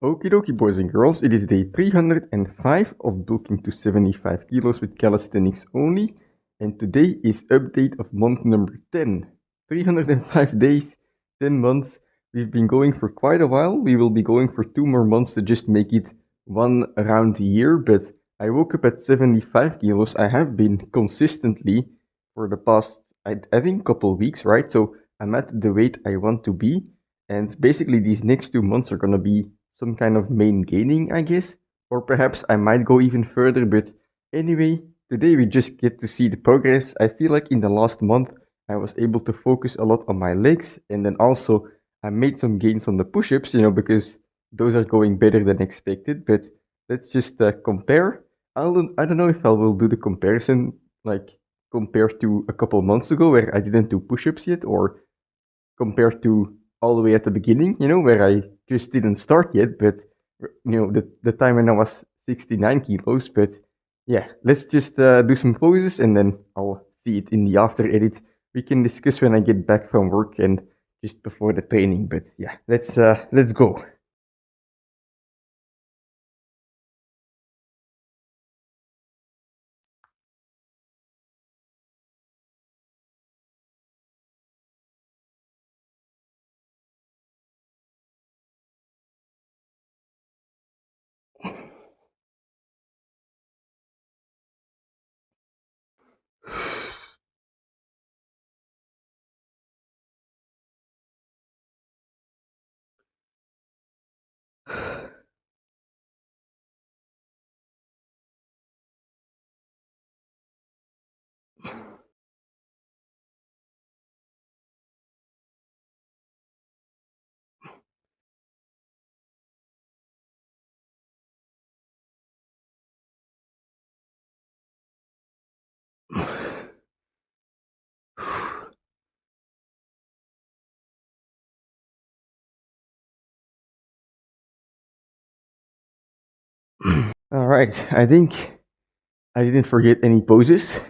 Okie dokie, boys and girls, it is day 305 of bulking to 75 kilos with calisthenics only, and today is update of month number 10. 305 days, 10 months. We've been going for quite a while. We will be going for 2 more months to just make it one round a year, but I woke up at 75 kilos. I have been consistently for the past, I think, couple weeks, right? So I'm at the weight I want to be, and basically these next 2 months are gonna be some kind of main gaining, I guess. Or perhaps I might go even further, but anyway, today we just get to see the progress. I feel like in the last month I was able to focus a lot on my legs, and then also I made some gains on the push-ups, because those are going better than expected. But let's just compare. I don't know if I will do the comparison like compared to a couple months ago where I didn't do push-ups yet, or compared to all the way at the beginning, where I just didn't start yet, but the time when I was 69 kilos. But yeah, let's just do some poses and then I'll see it in the after edit. We can discuss when I get back from work and just before the training. But yeah, let's go. All right, I think I didn't forget any poses.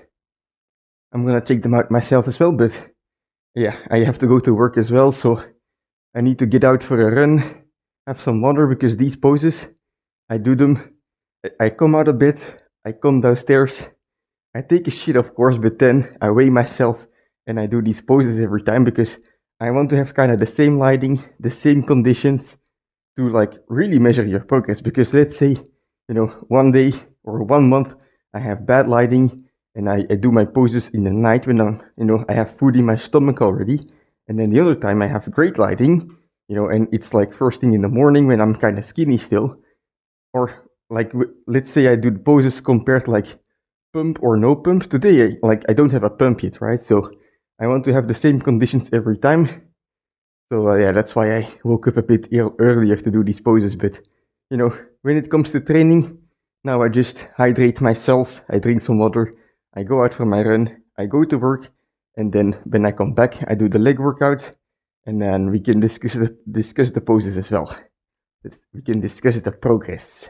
I'm gonna check them out myself as well, but yeah, I have to go to work as well, so I need to get out for a run, have some water, because these poses, I do them. I come out of bed, I come downstairs, I take a shit, of course, but then I weigh myself and I do these poses every time because I want to have kind of the same lighting, the same conditions to like really measure your progress. Because let's say, one day or 1 month I have bad lighting and I do my poses in the night when I have food in my stomach already. And then the other time I have great lighting, and it's like first thing in the morning when I'm kind of skinny still. Or like, let's say I do the poses compared like pump or no pump. Today, I don't have a pump yet, right? So I want to have the same conditions every time. So yeah, that's why I woke up a bit earlier to do these poses. But when it comes to training, now I just hydrate myself. I drink some water. I go out for my run. I go to work, and then when I come back, I do the leg workout, and then we can discuss the poses as well. We can discuss the progress.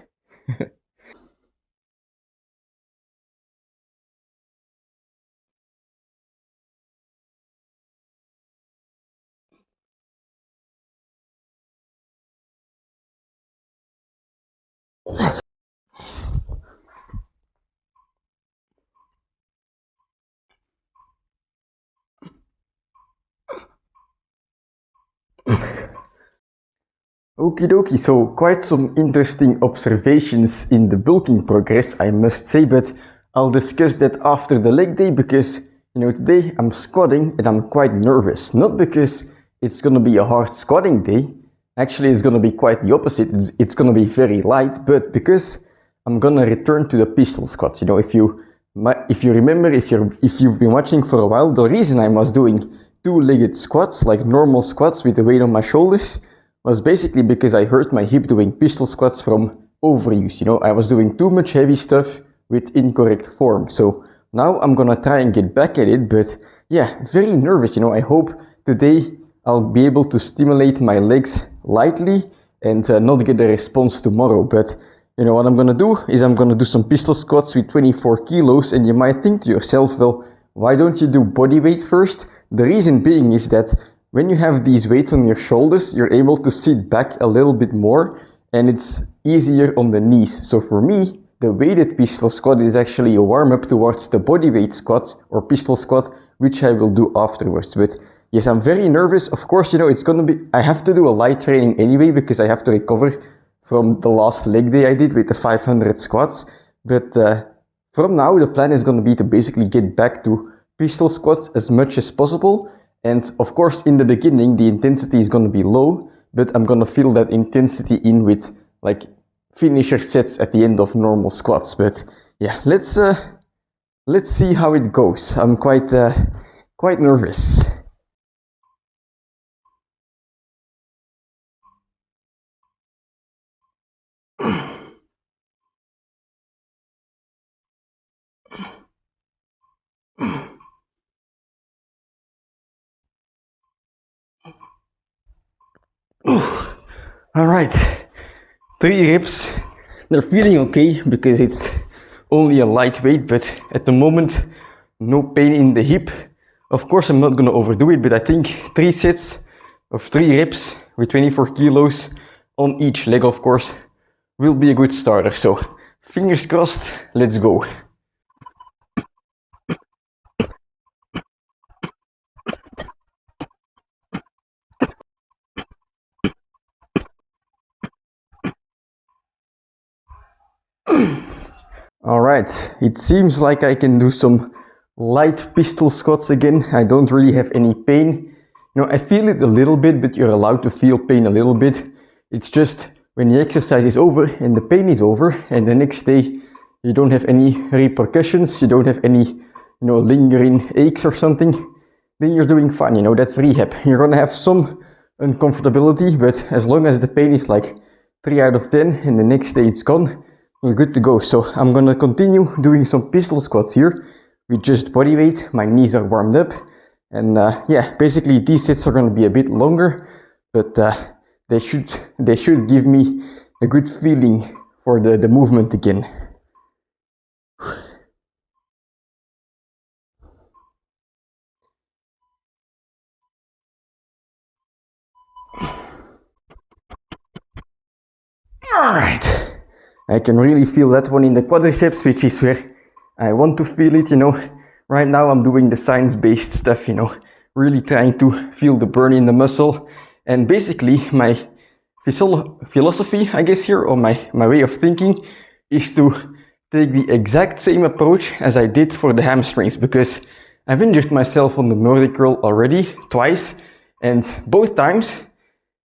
Okie dokie, so quite some interesting observations in the bulking progress, I must say, but I'll discuss that after the leg day because, today I'm squatting and I'm quite nervous. Not because it's gonna be a hard squatting day, actually it's gonna be quite the opposite, it's gonna be very light, but because I'm gonna return to the pistol squats. If you remember, if you've been watching for a while, the reason I was doing two-legged squats, like normal squats with the weight on my shoulders, was basically because I hurt my hip doing pistol squats from overuse. I was doing too much heavy stuff with incorrect form. So now I'm gonna try and get back at it, but yeah, very nervous. I hope today I'll be able to stimulate my legs lightly and not get a response tomorrow. But what I'm gonna do is I'm gonna do some pistol squats with 24 kilos, and you might think to yourself, well, why don't you do body weight first? The reason being is that when you have these weights on your shoulders, you're able to sit back a little bit more, and it's easier on the knees. So for me, the weighted pistol squat is actually a warm-up towards the bodyweight squat or pistol squat, which I will do afterwards. But yes, I'm very nervous. Of course, it's gonna be, I have to do a light training anyway because I have to recover from the last leg day I did with the 500 squats. But from now, the plan is gonna be to basically get back to pistol squats as much as possible. And of course, in the beginning, the intensity is gonna be low, but I'm gonna feel that intensity in with like finisher sets at the end of normal squats. But yeah, let's see how it goes. I'm quite nervous. All right, 3 reps. They're feeling okay because it's only a lightweight, but at the moment, no pain in the hip. Of course, I'm not gonna overdo it, but I think 3 sets of 3 reps with 24 kilos on each leg, of course, will be a good starter. So fingers crossed, let's go. All right, it seems like I can do some light pistol squats again. I don't really have any pain. I feel it a little bit, but you're allowed to feel pain a little bit. It's just when the exercise is over and the pain is over and the next day you don't have any repercussions, you don't have any, lingering aches or something, then you're doing fine, that's rehab. You're gonna have some uncomfortability, but as long as the pain is like 3 out of 10 and the next day it's gone, you're good to go. So I'm gonna continue doing some pistol squats here with just body weight. My knees are warmed up, and yeah, basically these sets are gonna be a bit longer, but they should give me a good feeling for the movement again. Alright, I can really feel that one in the quadriceps, which is where I want to feel it, Right now I'm doing the science-based stuff, really trying to feel the burn in the muscle. And basically my philosophy, I guess here, or my way of thinking, is to take the exact same approach as I did for the hamstrings, because I've injured myself on the Nordic curl already twice, and both times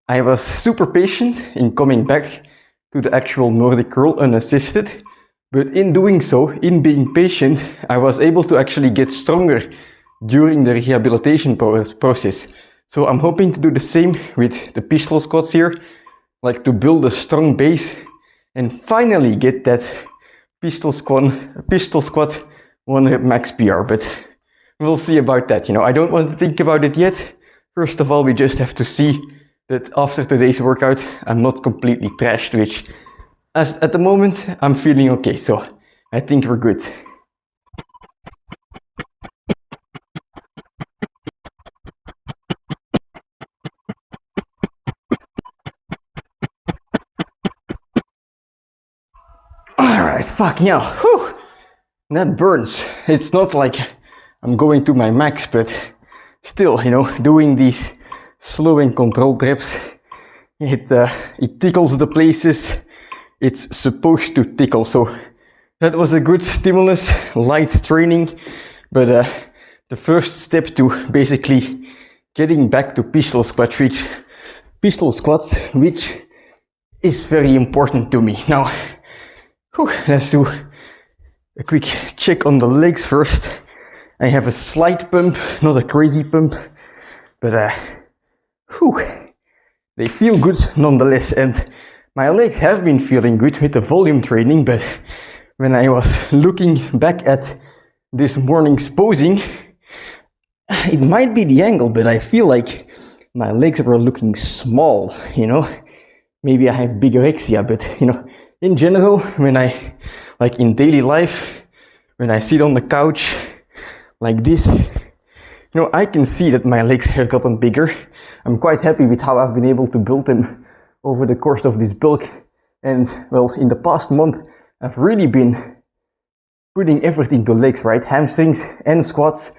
I was super patient in coming back to the actual Nordic curl unassisted, but in doing so, in being patient, I was able to actually get stronger during the rehabilitation process. So I'm hoping to do the same with the pistol squats here, like to build a strong base and finally get that pistol squat 1 rep max PR, but we'll see about that. I don't want to think about it yet. First of all, we just have to see that after today's workout, I'm not completely trashed, which at the moment, I'm feeling okay, so I think we're good. Alright, fuck yeah, whew, that burns. It's not like I'm going to my max, but still, doing these slow and controlled reps, it tickles the places it's supposed to tickle. So that was a good stimulus, light training, but the first step to basically getting back to pistol squats, which is very important to me. Now, let's do a quick check on the legs first. I have a slight pump, not a crazy pump, but they feel good nonetheless. And my legs have been feeling good with the volume training, but when I was looking back at this morning's posing, it might be the angle, but I feel like my legs were looking small, Maybe I have bigorexia, but, in general, when I, like in daily life, when I sit on the couch like this, I can see that my legs have gotten bigger. I'm quite happy with how I've been able to build them over the course of this bulk And well, in the past month, I've really been putting effort into legs, right? Hamstrings and squats,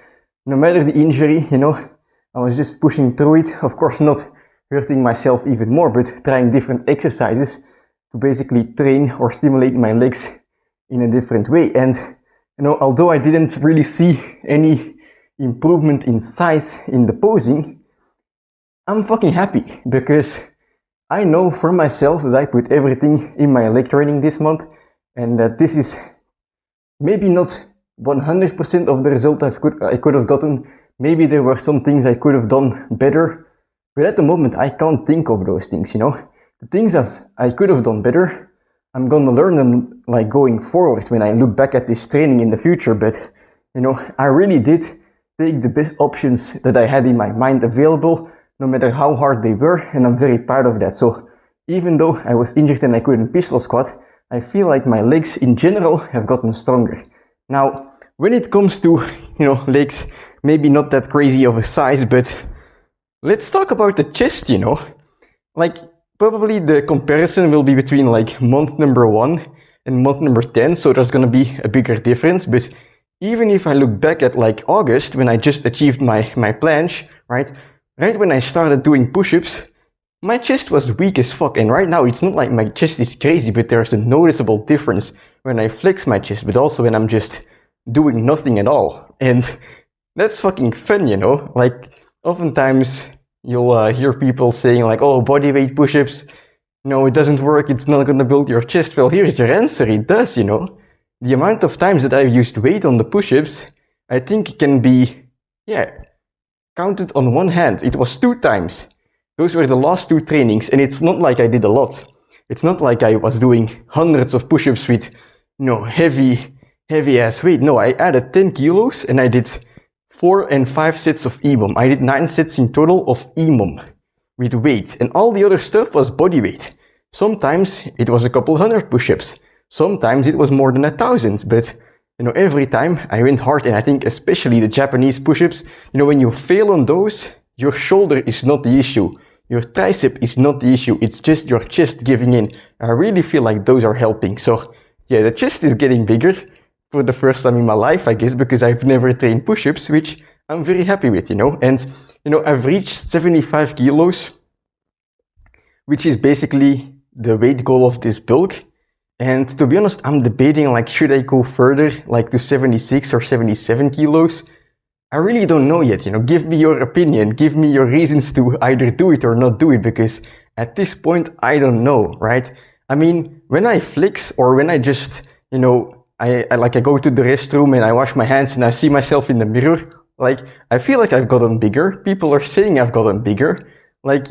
no matter the injury, I was just pushing through it. Of course, not hurting myself even more, but trying different exercises to basically train or stimulate my legs in a different way. And, although I didn't really see any improvement in size in the posing, I'm fucking happy because I know for myself that I put everything in my leg training this month, and that this is maybe not 100% of the result I could have gotten. Maybe there were some things I could have done better, but at the moment I can't think of those things, The things I could have done better, I'm gonna learn them like going forward when I look back at this training in the future, but I really did take the best options that I had in my mind available, no matter how hard they were, and I'm very proud of that. So even though I was injured and I couldn't pistol squat, I feel like my legs in general have gotten stronger. Now, when it comes to, legs, maybe not that crazy of a size, but let's talk about the chest, Like, probably the comparison will be between like month number 1 and month number 10, so there's gonna be a bigger difference. But even if I look back at like August, when I just achieved my planche, right when I started doing push-ups, my chest was weak as fuck, and right now it's not like my chest is crazy, but there's a noticeable difference when I flex my chest, but also when I'm just doing nothing at all. And that's fucking fun, Like, oftentimes you'll hear people saying like, oh, bodyweight push-ups, no, it doesn't work, it's not gonna build your chest. Well, here's your answer, it does, The amount of times that I've used weight on the push-ups, I think can be, counted on one hand. It was 2 times. Those were the last 2 trainings, and it's not like I did a lot. It's not like I was doing hundreds of push-ups with, heavy ass weight. No, I added 10 kilos and I did 4 and 5 sets of EMOM. I did 9 sets in total of EMOM with weight, and all the other stuff was body weight. Sometimes it was a couple hundred push-ups. Sometimes it was more than 1,000, but every time I went hard, and I think especially the Japanese push-ups, when you fail on those, your shoulder is not the issue. Your tricep is not the issue. It's just your chest giving in. I really feel like those are helping. So yeah, the chest is getting bigger for the first time in my life, I guess, because I've never trained push-ups, which I'm very happy with, And, I've reached 75 kilos, which is basically the weight goal of this bulk. And to be honest, I'm debating, like, should I go further, like to 76 or 77 kilos? I really don't know yet, Give me your opinion, give me your reasons to either do it or not do it, because at this point, I don't know, right? I mean, when I flex, or when I just, I go to the restroom and I wash my hands and I see myself in the mirror, like, I feel like I've gotten bigger. People are saying I've gotten bigger. Like,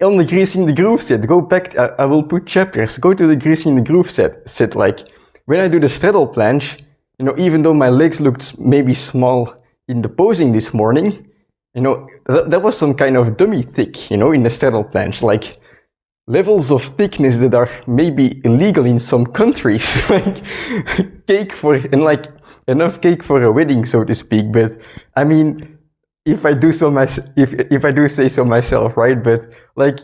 on the Greasing the Groove set, go back, I will put chapters, go to the Greasing the Groove set, like, when I do the straddle planche, even though my legs looked maybe small in the posing this morning, that was some kind of dummy thick, in the straddle planche, like, levels of thickness that are maybe illegal in some countries, like cake for, and like enough cake for a wedding, so to speak. But I mean, if I do say so myself, right? But like,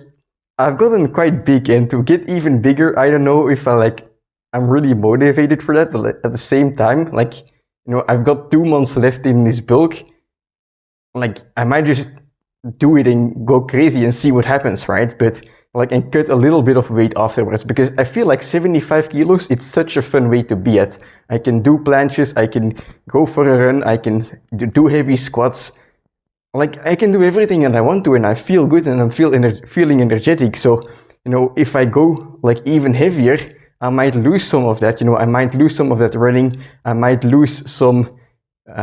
I've gotten quite big, and to get even bigger, I don't know if I'm really motivated for that. But at the same time, like, I've got 2 months left in this bulk. Like, I might just do it and go crazy and see what happens, right? But like, and cut a little bit of weight afterwards, because I feel like 75 kilos, it's such a fun way to be at. I can do planches, I can go for a run, I can do heavy squats. Like, I can do everything that I want to, and I feel good, and I'm feeling energetic. So, if I go like even heavier, I might lose some of that. I might lose some of that running. I might lose some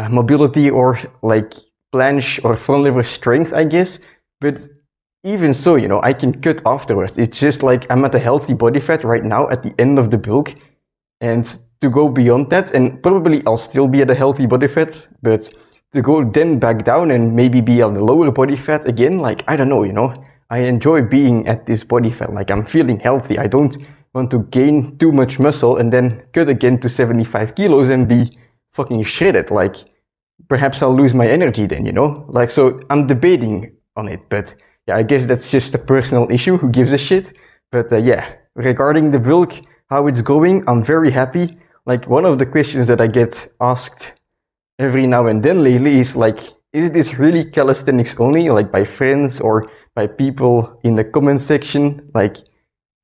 mobility, or like planche or front lever strength, I guess. But even so, I can cut afterwards. It's just like, I'm at a healthy body fat right now at the end of the bulk, and to go beyond that, and probably I'll still be at a healthy body fat, but to go then back down and maybe be on the lower body fat again, like, I don't know, I enjoy being at this body fat. Like, I'm feeling healthy. I don't want to gain too much muscle and then cut again to 75 kilos and be fucking shredded. Like, perhaps I'll lose my energy then, Like, so I'm debating on it, but yeah, I guess that's just a personal issue. Who gives a shit? But yeah, regarding the bulk, how it's going, I'm very happy. Like, one of the questions that I get asked every now and then lately is like, is this really calisthenics only, like by friends or by people in the comment section? Like,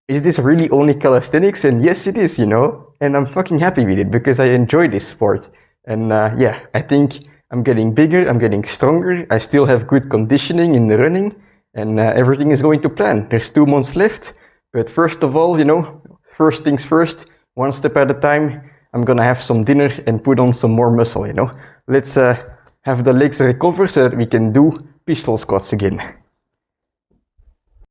is this really only calisthenics? And yes, it is, you know, and I'm fucking happy with it because I enjoy this sport. And yeah, I think I'm getting bigger, I'm getting stronger, I still have good conditioning in the running, and everything is going to plan. There's 2 months left, but first of all, you know, first things first, one step at a time. I'm gonna have some dinner and put on some more muscle, you know. Let's have the legs recover so that we can do pistol squats again.